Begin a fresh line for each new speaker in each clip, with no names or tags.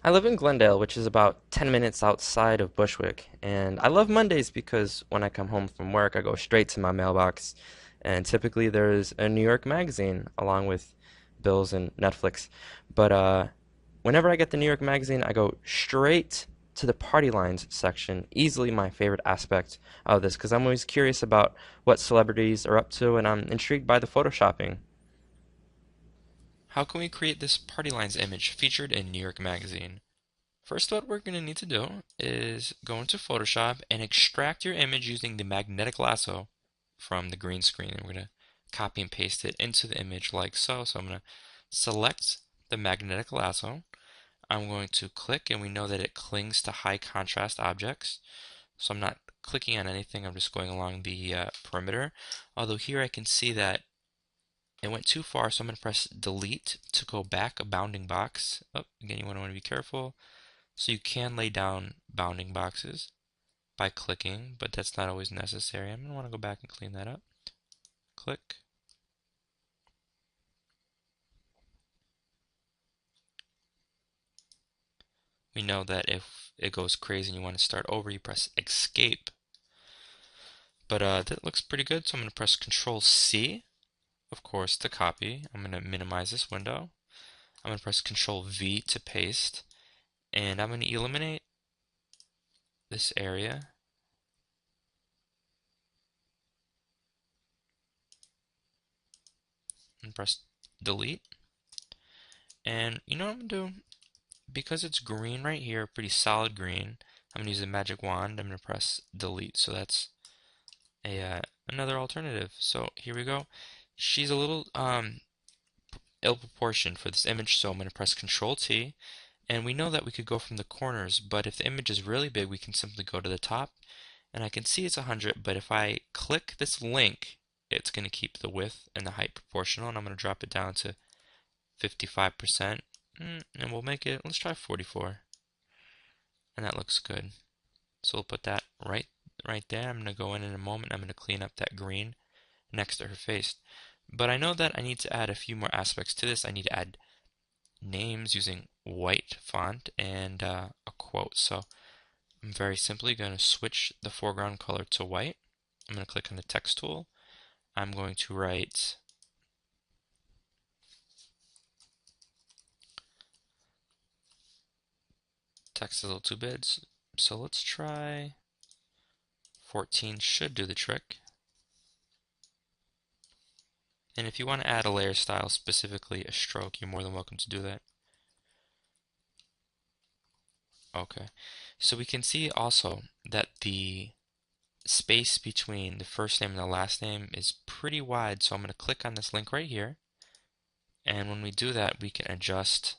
I live in Glendale, which is about 10 minutes outside of Bushwick, and I love Mondays because when I come home from work, I go straight to my mailbox, and typically there's a New York magazine along with bills and Netflix. But whenever I get the New York magazine, I go straight to the party lines section, easily my favorite aspect of this because I'm always curious about what celebrities are up to, and I'm intrigued by the photoshopping.
How can we create this party lines image featured in New York Magazine? First, what we're going to need to do is go into Photoshop and extract your image using the magnetic lasso from the green screen. And we're going to copy and paste it into the image like so. So I'm going to select the magnetic lasso. I'm going to click, and we know that it clings to high contrast objects. So I'm not clicking on anything, I'm just going along the perimeter. Although here I can see that it went too far, so I'm going to press delete to go back a bounding box. Oh, again, you want to be careful. So you can lay down bounding boxes by clicking, but that's not always necessary. I'm going to want to go back and clean that up. Click. We know that if it goes crazy and you want to start over, you press escape. But that looks pretty good, so I'm going to press Control C, of course, to copy. I'm going to minimize this window. I'm going to press Control V to paste, and I'm going to eliminate this area and press delete. And you know what I'm going to do? Because it's green right here, pretty solid green, I'm going to use the magic wand. I'm going to press delete. So that's another alternative. So here we go. She's a little ill proportioned for this image, so I'm going to press Control T. And we know that we could go from the corners, but if the image is really big, we can simply go to the top. And I can see it's 100, but if I click this link, it's going to keep the width and the height proportional, and I'm going to drop it down to 55%. And we'll make it, let's try 44. And that looks good. So we'll put that right there. I'm going to go in a moment. I'm going to clean up that green next to her face. But I know that I need to add a few more aspects to this. I need to add names using white font and a quote. So I'm very simply going to switch the foreground color to white. I'm going to click on the text tool. I'm going to write text a little too big. So let's try 14 should do the trick. And if you want to add a layer style, specifically a stroke, you're more than welcome to do that. Okay, so we can see also that the space between the first name and the last name is pretty wide, so I'm going to click on this link right here, and when we do that, we can adjust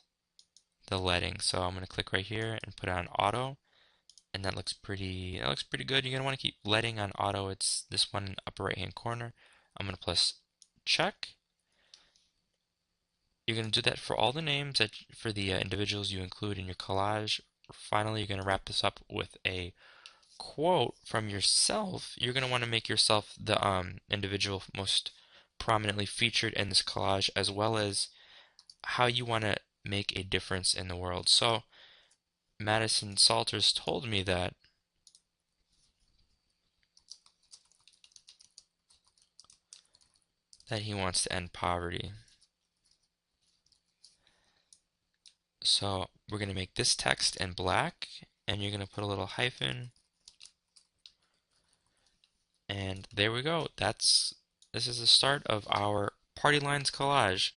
the leading. So I'm going to click right here and put it on auto, and that looks pretty good. You're going to want to keep leading on auto. It's this one in the upper right hand corner. I'm going to press check. You're going to do that for all the names for the individuals you include in your collage. Finally, you're going to wrap this up with a quote from yourself. You're going to want to make yourself the individual most prominently featured in this collage, as well as how you want to make a difference in the world. So Madison Salters told me that he wants to end poverty. So we're going to make this text in black, and you're going to put a little hyphen, and there we go. This is the start of our Party Lines collage.